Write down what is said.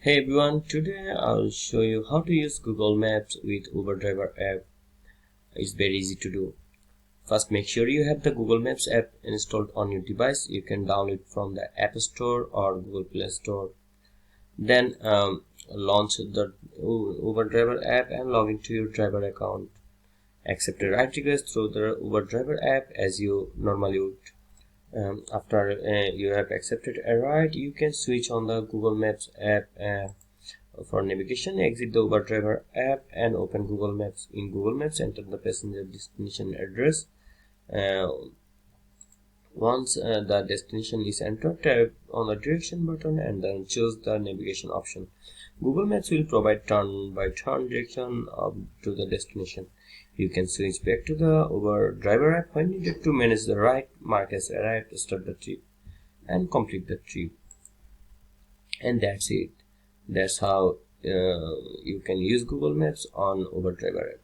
Hey everyone, today I'll show you how to use Google Maps with Uber Driver app. It's very easy to do. First, make sure you have the Google Maps app installed on your device. You can download it from the App Store or Google Play Store. Then launch the Uber Driver app and log into your driver account. Accept a ride request through the Uber Driver app as you normally would. After you have accepted a ride, you can switch on the Google Maps app. For navigation, exit the Uber Driver app and open Google Maps. In Google Maps, enter the passenger destination address. Uh, Once the destination is entered, tap on the direction button and then choose the navigation option. Google Maps will provide turn-by-turn direction up to the destination. You can switch back to the Uber Driver app when needed to manage the ride, mark as arrived, start the trip, and complete the trip. And that's it. That's how you can use Google Maps on Uber Driver app.